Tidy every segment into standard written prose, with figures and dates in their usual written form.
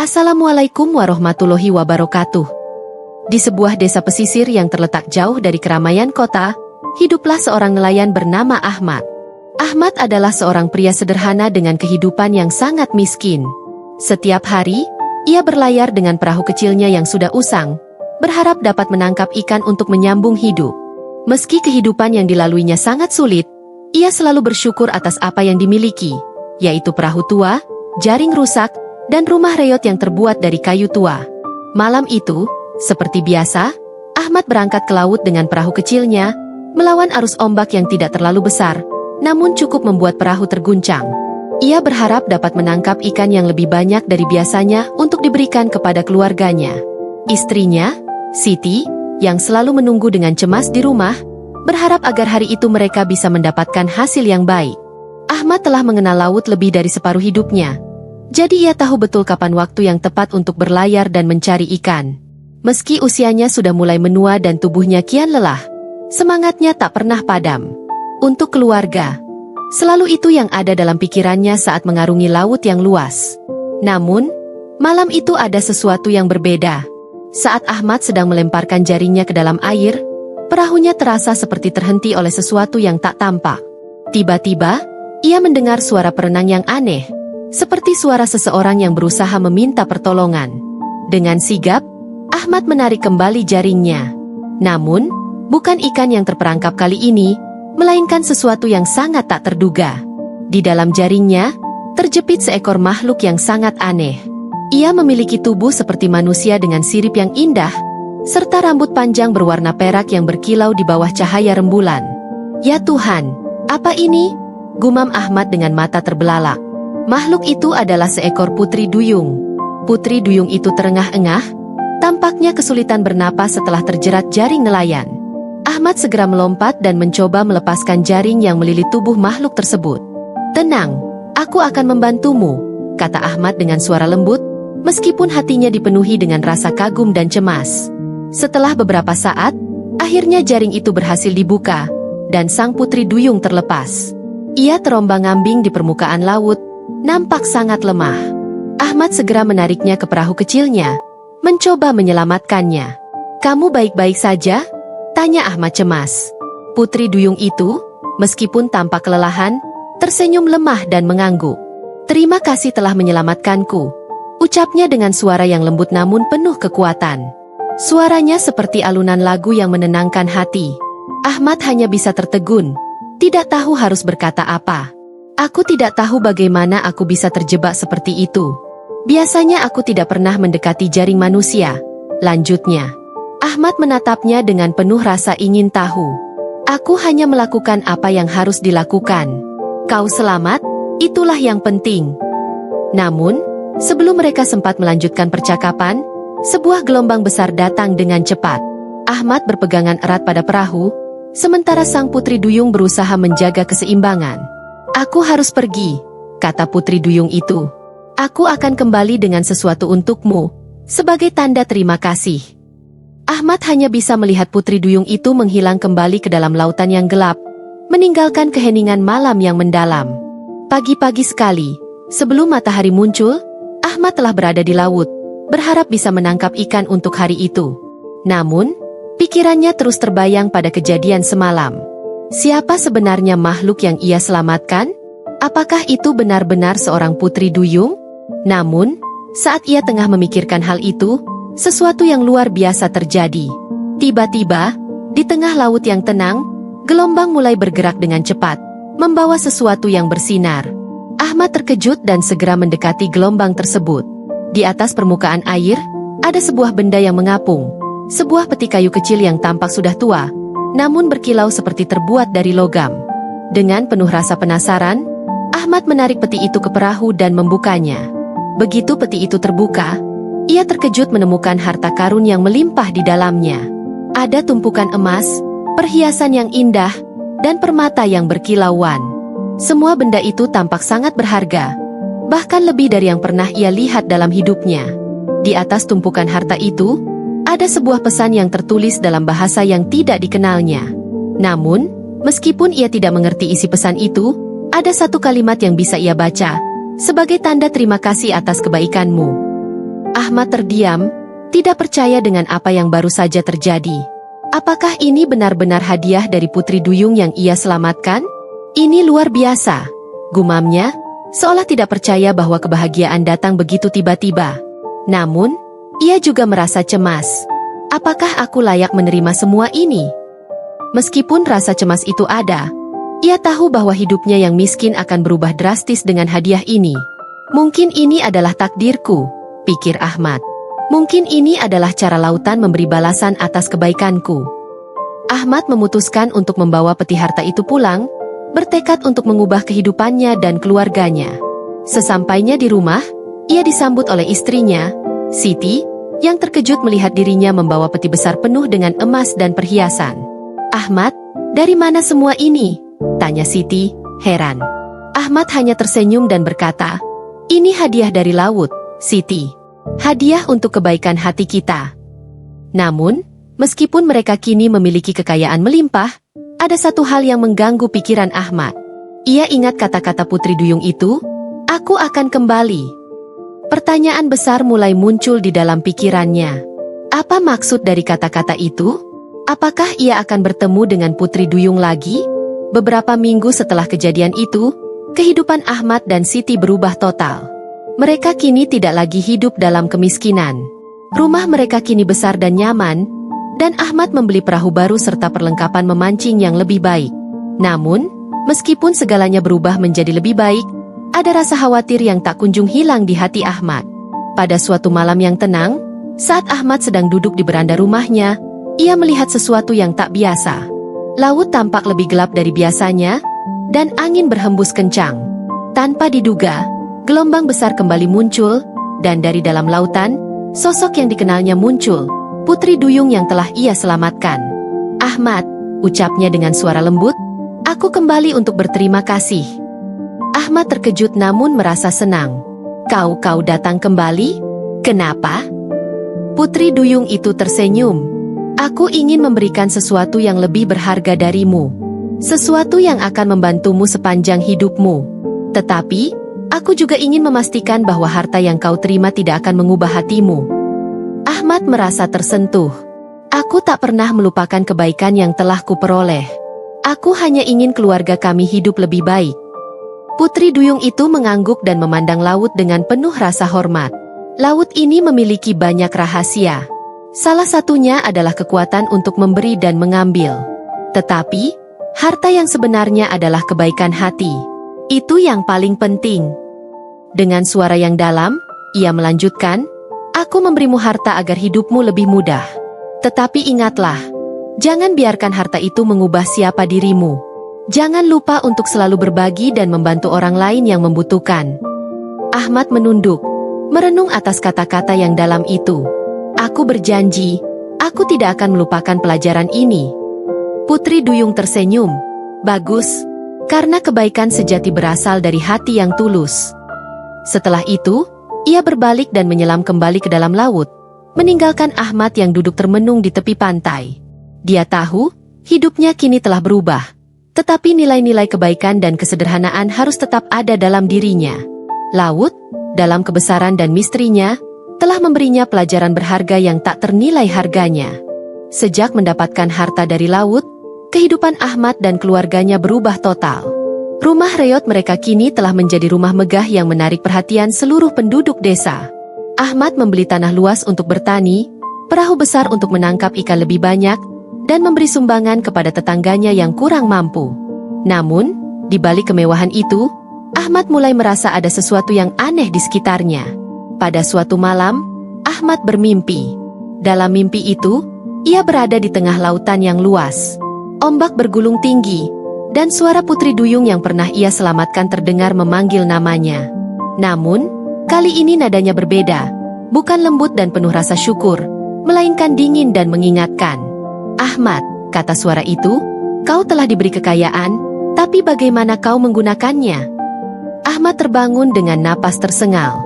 Assalamualaikum warahmatullahi wabarakatuh. Di sebuah desa pesisir yang terletak jauh dari keramaian kota, hiduplah seorang nelayan bernama Ahmad. Ahmad adalah seorang pria sederhana dengan kehidupan yang sangat miskin. Setiap hari, ia berlayar dengan perahu kecilnya yang sudah usang, berharap dapat menangkap ikan untuk menyambung hidup. Meski kehidupan yang dilaluinya sangat sulit, ia selalu bersyukur atas apa yang dimiliki, yaitu perahu tua, jaring rusak, dan rumah reot yang terbuat dari kayu tua. Malam itu, seperti biasa, Ahmad berangkat ke laut dengan perahu kecilnya, melawan arus ombak yang tidak terlalu besar, namun cukup membuat perahu terguncang. Ia berharap dapat menangkap ikan yang lebih banyak dari biasanya untuk diberikan kepada keluarganya. Istrinya, Siti, yang selalu menunggu dengan cemas di rumah, berharap agar hari itu mereka bisa mendapatkan hasil yang baik. Ahmad telah mengenal laut lebih dari separuh hidupnya, jadi ia tahu betul kapan waktu yang tepat untuk berlayar dan mencari ikan. Meski usianya sudah mulai menua dan tubuhnya kian lelah, semangatnya tak pernah padam. Untuk keluarga, selalu itu yang ada dalam pikirannya saat mengarungi laut yang luas. Namun, malam itu ada sesuatu yang berbeda. Saat Ahmad sedang melemparkan jaringnya ke dalam air, perahunya terasa seperti terhenti oleh sesuatu yang tak tampak. Tiba-tiba, ia mendengar suara perenang yang aneh, seperti suara seseorang yang berusaha meminta pertolongan. Dengan sigap, Ahmad menarik kembali jaringnya. Namun, bukan ikan yang terperangkap kali ini, melainkan sesuatu yang sangat tak terduga. Di dalam jaringnya, terjepit seekor makhluk yang sangat aneh. Ia memiliki tubuh seperti manusia dengan sirip yang indah, serta rambut panjang berwarna perak yang berkilau di bawah cahaya rembulan. "Ya Tuhan, apa ini?" gumam Ahmad dengan mata terbelalak. Makhluk itu adalah seekor putri duyung. Putri duyung itu terengah-engah, tampaknya kesulitan bernapas setelah terjerat jaring nelayan. Ahmad segera melompat dan mencoba melepaskan jaring yang melilit tubuh makhluk tersebut. "Tenang, aku akan membantumu," kata Ahmad dengan suara lembut, meskipun hatinya dipenuhi dengan rasa kagum dan cemas. Setelah beberapa saat, akhirnya jaring itu berhasil dibuka, dan sang putri duyung terlepas. Ia terombang-ambing di permukaan laut, nampak sangat lemah. Ahmad segera menariknya ke perahu kecilnya, mencoba menyelamatkannya. "Kamu baik-baik saja?" tanya Ahmad cemas. Putri duyung itu, meskipun tampak kelelahan, tersenyum lemah dan mengangguk. "Terima kasih telah menyelamatkanku," ucapnya dengan suara yang lembut namun penuh kekuatan. Suaranya seperti alunan lagu yang menenangkan hati. Ahmad hanya bisa tertegun, tidak tahu harus berkata apa. "Aku tidak tahu bagaimana aku bisa terjebak seperti itu. Biasanya aku tidak pernah mendekati jaring manusia," lanjutnya. Ahmad menatapnya dengan penuh rasa ingin tahu. "Aku hanya melakukan apa yang harus dilakukan. Kau selamat, itulah yang penting." Namun, sebelum mereka sempat melanjutkan percakapan, sebuah gelombang besar datang dengan cepat. Ahmad berpegangan erat pada perahu, sementara sang putri duyung berusaha menjaga keseimbangan. "Aku harus pergi," kata putri duyung itu. "Aku akan kembali dengan sesuatu untukmu, sebagai tanda terima kasih." Ahmad hanya bisa melihat putri duyung itu menghilang kembali ke dalam lautan yang gelap, meninggalkan keheningan malam yang mendalam. Pagi-pagi sekali, sebelum matahari muncul, Ahmad telah berada di laut, berharap bisa menangkap ikan untuk hari itu. Namun, pikirannya terus terbayang pada kejadian semalam. Siapa sebenarnya makhluk yang ia selamatkan? Apakah itu benar-benar seorang putri duyung? Namun, saat ia tengah memikirkan hal itu, sesuatu yang luar biasa terjadi. Tiba-tiba, di tengah laut yang tenang, gelombang mulai bergerak dengan cepat, membawa sesuatu yang bersinar. Ahmad terkejut dan segera mendekati gelombang tersebut. Di atas permukaan air, ada sebuah benda yang mengapung, sebuah peti kayu kecil yang tampak sudah tua, namun berkilau seperti terbuat dari logam. Dengan penuh rasa penasaran, Ahmad menarik peti itu ke perahu dan membukanya. Begitu peti itu terbuka, ia terkejut menemukan harta karun yang melimpah di dalamnya. Ada tumpukan emas, perhiasan yang indah, dan permata yang berkilauan. Semua benda itu tampak sangat berharga, bahkan lebih dari yang pernah ia lihat dalam hidupnya. Di atas tumpukan harta itu, ada sebuah pesan yang tertulis dalam bahasa yang tidak dikenalnya. Namun, meskipun ia tidak mengerti isi pesan itu, ada satu kalimat yang bisa ia baca, sebagai tanda terima kasih atas kebaikanmu. Ahmad terdiam, tidak percaya dengan apa yang baru saja terjadi. Apakah ini benar-benar hadiah dari Putri Duyung yang ia selamatkan? Ini luar biasa, gumamnya, seolah tidak percaya bahwa kebahagiaan datang begitu tiba-tiba. Namun, ia juga merasa cemas. Apakah aku layak menerima semua ini? Meskipun rasa cemas itu ada, ia tahu bahwa hidupnya yang miskin akan berubah drastis dengan hadiah ini. Mungkin ini adalah takdirku, pikir Ahmad. Mungkin ini adalah cara lautan memberi balasan atas kebaikanku. Ahmad memutuskan untuk membawa peti harta itu pulang, bertekad untuk mengubah kehidupannya dan keluarganya. Sesampainya di rumah, ia disambut oleh istrinya, Siti, yang terkejut melihat dirinya membawa peti besar penuh dengan emas dan perhiasan. "Ahmad, dari mana semua ini?" tanya Siti, heran. Ahmad hanya tersenyum dan berkata, "Ini hadiah dari laut, Siti. Hadiah untuk kebaikan hati kita." Namun, meskipun mereka kini memiliki kekayaan melimpah, ada satu hal yang mengganggu pikiran Ahmad. Ia ingat kata-kata Putri Duyung itu, "Aku akan kembali." Pertanyaan besar mulai muncul di dalam pikirannya. Apa maksud dari kata-kata itu? Apakah ia akan bertemu dengan Putri Duyung lagi? Beberapa minggu setelah kejadian itu, kehidupan Ahmad dan Siti berubah total. Mereka kini tidak lagi hidup dalam kemiskinan. Rumah mereka kini besar dan nyaman, dan Ahmad membeli perahu baru serta perlengkapan memancing yang lebih baik. Namun, meskipun segalanya berubah menjadi lebih baik, ada rasa khawatir yang tak kunjung hilang di hati Ahmad. Pada suatu malam yang tenang, saat Ahmad sedang duduk di beranda rumahnya, ia melihat sesuatu yang tak biasa. Laut tampak lebih gelap dari biasanya, dan angin berhembus kencang. Tanpa diduga, gelombang besar kembali muncul, dan dari dalam lautan, sosok yang dikenalnya muncul, Putri Duyung yang telah ia selamatkan. "Ahmad," ucapnya dengan suara lembut, "aku kembali untuk berterima kasih." Ahmad terkejut namun merasa senang. Kau datang kembali? Kenapa?" Putri Duyung itu tersenyum. "Aku ingin memberikan sesuatu yang lebih berharga darimu. Sesuatu yang akan membantumu sepanjang hidupmu. Tetapi, aku juga ingin memastikan bahwa harta yang kau terima tidak akan mengubah hatimu." Ahmad merasa tersentuh. "Aku tak pernah melupakan kebaikan yang telah kuperoleh. Aku hanya ingin keluarga kami hidup lebih baik." Putri Duyung itu mengangguk dan memandang laut dengan penuh rasa hormat. Laut ini memiliki banyak rahasia. Salah satunya adalah kekuatan untuk memberi dan mengambil. Tetapi, harta yang sebenarnya adalah kebaikan hati. Itu yang paling penting. Dengan suara yang dalam, ia melanjutkan, "Aku memberimu harta agar hidupmu lebih mudah. Tetapi ingatlah, jangan biarkan harta itu mengubah siapa dirimu. Jangan lupa untuk selalu berbagi dan membantu orang lain yang membutuhkan." Ahmad menunduk, merenung atas kata-kata yang dalam itu. "Aku berjanji, aku tidak akan melupakan pelajaran ini." Putri Duyung tersenyum. "Bagus, karena kebaikan sejati berasal dari hati yang tulus." Setelah itu, ia berbalik dan menyelam kembali ke dalam laut, meninggalkan Ahmad yang duduk termenung di tepi pantai. Dia tahu, hidupnya kini telah berubah. Tetapi nilai-nilai kebaikan dan kesederhanaan harus tetap ada dalam dirinya. Laut, dalam kebesaran dan misterinya, telah memberinya pelajaran berharga yang tak ternilai harganya. Sejak mendapatkan harta dari laut, kehidupan Ahmad dan keluarganya berubah total. Rumah reot mereka kini telah menjadi rumah megah yang menarik perhatian seluruh penduduk desa. Ahmad membeli tanah luas untuk bertani, perahu besar untuk menangkap ikan lebih banyak, dan memberi sumbangan kepada tetangganya yang kurang mampu. Namun, di balik kemewahan itu, Ahmad mulai merasa ada sesuatu yang aneh di sekitarnya. Pada suatu malam, Ahmad bermimpi. Dalam mimpi itu, ia berada di tengah lautan yang luas. Ombak bergulung tinggi, dan suara Putri Duyung yang pernah ia selamatkan terdengar memanggil namanya. Namun, kali ini nadanya berbeda, bukan lembut dan penuh rasa syukur, melainkan dingin dan mengingatkan. "Ahmad," kata suara itu, "kau telah diberi kekayaan, tapi bagaimana kau menggunakannya?" Ahmad terbangun dengan napas tersengal.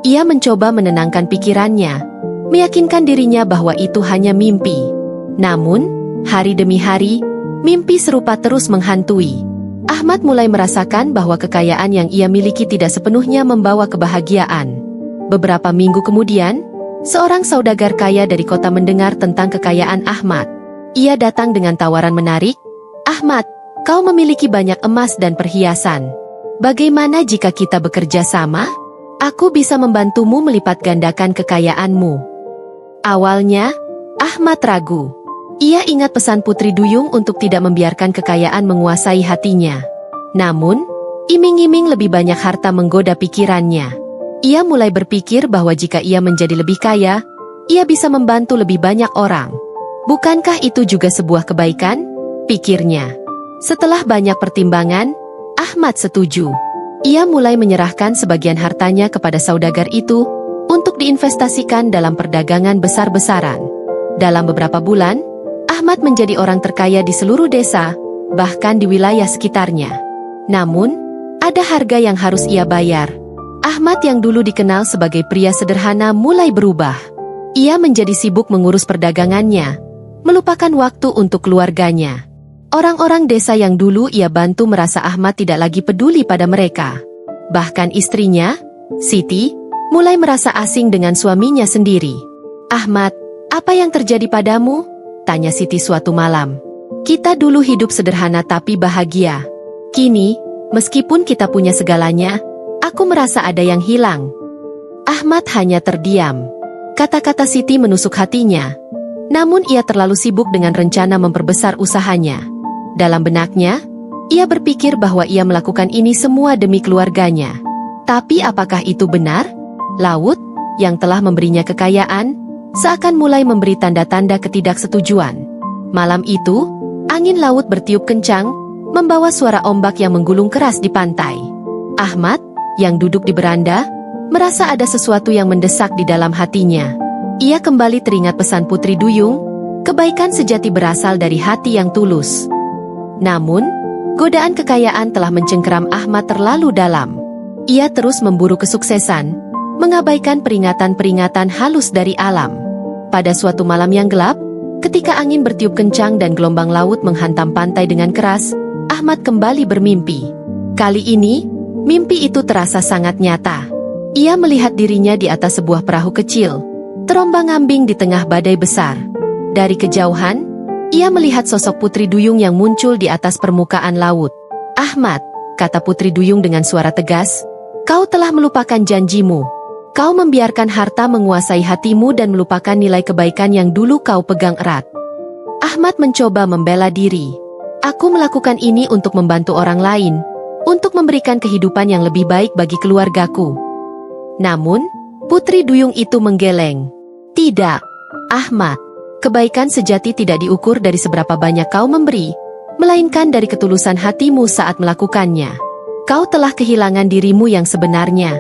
Ia mencoba menenangkan pikirannya, meyakinkan dirinya bahwa itu hanya mimpi. Namun, hari demi hari, mimpi serupa terus menghantui. Ahmad mulai merasakan bahwa kekayaan yang ia miliki tidak sepenuhnya membawa kebahagiaan. Beberapa minggu kemudian, seorang saudagar kaya dari kota mendengar tentang kekayaan Ahmad. Ia datang dengan tawaran menarik, "Ahmad, kau memiliki banyak emas dan perhiasan. Bagaimana jika kita bekerja sama? Aku bisa membantumu melipat gandakan kekayaanmu." Awalnya, Ahmad ragu. Ia ingat pesan Putri Duyung untuk tidak membiarkan kekayaan menguasai hatinya. Namun, iming-iming lebih banyak harta menggoda pikirannya. Ia mulai berpikir bahwa jika ia menjadi lebih kaya, ia bisa membantu lebih banyak orang. Bukankah itu juga sebuah kebaikan? Pikirnya. Setelah banyak pertimbangan, Ahmad setuju. Ia mulai menyerahkan sebagian hartanya kepada saudagar itu untuk diinvestasikan dalam perdagangan besar-besaran. Dalam beberapa bulan, Ahmad menjadi orang terkaya di seluruh desa, bahkan di wilayah sekitarnya. Namun, ada harga yang harus ia bayar. Ahmad yang dulu dikenal sebagai pria sederhana mulai berubah. Ia menjadi sibuk mengurus perdagangannya, melupakan waktu untuk keluarganya. Orang-orang desa yang dulu ia bantu merasa Ahmad tidak lagi peduli pada mereka. Bahkan istrinya, Siti, mulai merasa asing dengan suaminya sendiri. "Ahmad, apa yang terjadi padamu?" tanya Siti suatu malam. "Kita dulu hidup sederhana tapi bahagia. Kini, meskipun kita punya segalanya, aku merasa ada yang hilang." Ahmad hanya terdiam. Kata-kata Siti menusuk hatinya. Namun ia terlalu sibuk dengan rencana memperbesar usahanya. Dalam benaknya, ia berpikir bahwa ia melakukan ini semua demi keluarganya. Tapi apakah itu benar? Laut, yang telah memberinya kekayaan, seakan mulai memberi tanda-tanda ketidaksetujuan. Malam itu, angin laut bertiup kencang, membawa suara ombak yang menggulung keras di pantai. Ahmad, yang duduk di beranda, merasa ada sesuatu yang mendesak di dalam hatinya. Ia kembali teringat pesan Putri Duyung, kebaikan sejati berasal dari hati yang tulus. Namun, godaan kekayaan telah mencengkeram Ahmad terlalu dalam. Ia terus memburu kesuksesan, mengabaikan peringatan-peringatan halus dari alam. Pada suatu malam yang gelap, ketika angin bertiup kencang dan gelombang laut menghantam pantai dengan keras, Ahmad kembali bermimpi. Kali ini, mimpi itu terasa sangat nyata. Ia melihat dirinya di atas sebuah perahu kecil, terombang-ambing di tengah badai besar. Dari kejauhan, ia melihat sosok Putri Duyung yang muncul di atas permukaan laut. "Ahmad," kata Putri Duyung dengan suara tegas, "kau telah melupakan janjimu. Kau membiarkan harta menguasai hatimu dan melupakan nilai kebaikan yang dulu kau pegang erat." Ahmad mencoba membela diri. "Aku melakukan ini untuk membantu orang lain, untuk memberikan kehidupan yang lebih baik bagi keluargaku." Namun, Putri Duyung itu menggeleng. "Tidak, Ahmad. Kebaikan sejati tidak diukur dari seberapa banyak kau memberi, melainkan dari ketulusan hatimu saat melakukannya. Kau telah kehilangan dirimu yang sebenarnya."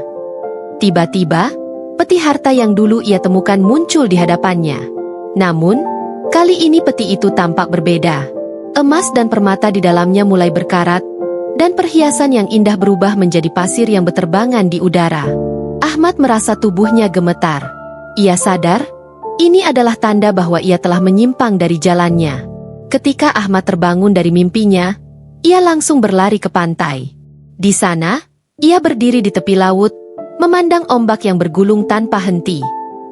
Tiba-tiba, peti harta yang dulu ia temukan muncul di hadapannya. Namun, kali ini peti itu tampak berbeda. Emas dan permata di dalamnya mulai berkarat, dan perhiasan yang indah berubah menjadi pasir yang berterbangan di udara. Ahmad merasa tubuhnya gemetar. Ia sadar, ini adalah tanda bahwa ia telah menyimpang dari jalannya. Ketika Ahmad terbangun dari mimpinya, ia langsung berlari ke pantai. Di sana, ia berdiri di tepi laut, memandang ombak yang bergulung tanpa henti.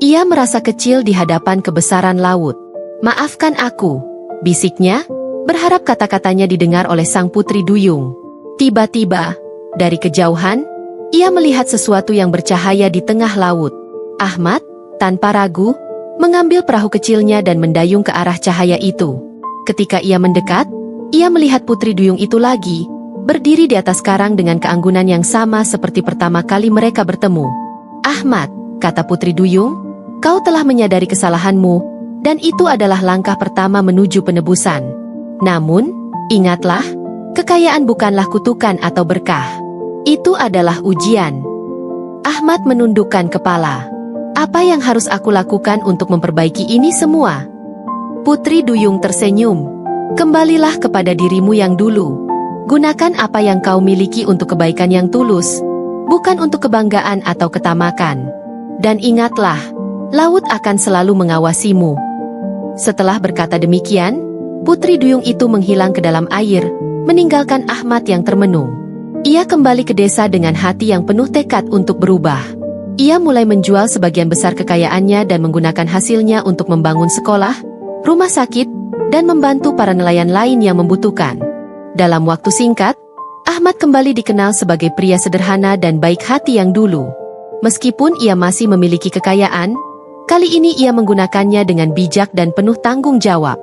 Ia merasa kecil di hadapan kebesaran laut. "Maafkan aku," bisiknya, berharap kata-katanya didengar oleh sang Putri Duyung. Tiba-tiba, dari kejauhan, ia melihat sesuatu yang bercahaya di tengah laut. Ahmad, tanpa ragu, mengambil perahu kecilnya dan mendayung ke arah cahaya itu. Ketika ia mendekat, ia melihat Putri Duyung itu lagi, berdiri di atas karang dengan keanggunan yang sama seperti pertama kali mereka bertemu. "Ahmad," kata Putri Duyung, "kau telah menyadari kesalahanmu, dan itu adalah langkah pertama menuju penebusan. Namun, ingatlah, kekayaan bukanlah kutukan atau berkah. Itu adalah ujian." Ahmad menundukkan kepala. "Apa yang harus aku lakukan untuk memperbaiki ini semua?" Putri Duyung tersenyum. "Kembalilah kepada dirimu yang dulu. Gunakan apa yang kau miliki untuk kebaikan yang tulus, bukan untuk kebanggaan atau ketamakan. Dan ingatlah, laut akan selalu mengawasimu." Setelah berkata demikian, Putri Duyung itu menghilang ke dalam air, meninggalkan Ahmad yang termenung. Ia kembali ke desa dengan hati yang penuh tekad untuk berubah. Ia mulai menjual sebagian besar kekayaannya dan menggunakan hasilnya untuk membangun sekolah, rumah sakit, dan membantu para nelayan lain yang membutuhkan. Dalam waktu singkat, Ahmad kembali dikenal sebagai pria sederhana dan baik hati yang dulu. Meskipun ia masih memiliki kekayaan, kali ini ia menggunakannya dengan bijak dan penuh tanggung jawab.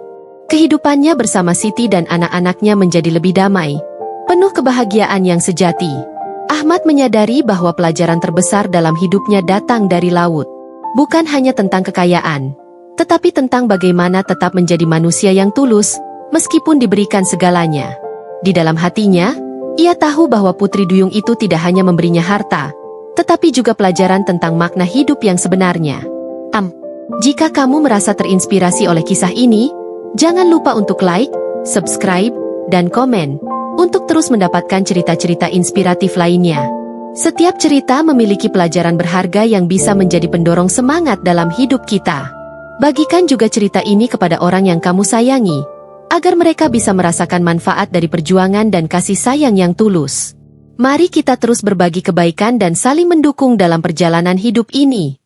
Kehidupannya bersama Siti dan anak-anaknya menjadi lebih damai, penuh kebahagiaan yang sejati. Ahmad menyadari bahwa pelajaran terbesar dalam hidupnya datang dari laut. Bukan hanya tentang kekayaan, tetapi tentang bagaimana tetap menjadi manusia yang tulus, meskipun diberikan segalanya. Di dalam hatinya, ia tahu bahwa Putri Duyung itu tidak hanya memberinya harta, tetapi juga pelajaran tentang makna hidup yang sebenarnya. Jika kamu merasa terinspirasi oleh kisah ini, jangan lupa untuk like, subscribe, dan komen, untuk terus mendapatkan cerita-cerita inspiratif lainnya. Setiap cerita memiliki pelajaran berharga yang bisa menjadi pendorong semangat dalam hidup kita. Bagikan juga cerita ini kepada orang yang kamu sayangi, agar mereka bisa merasakan manfaat dari perjuangan dan kasih sayang yang tulus. Mari kita terus berbagi kebaikan dan saling mendukung dalam perjalanan hidup ini.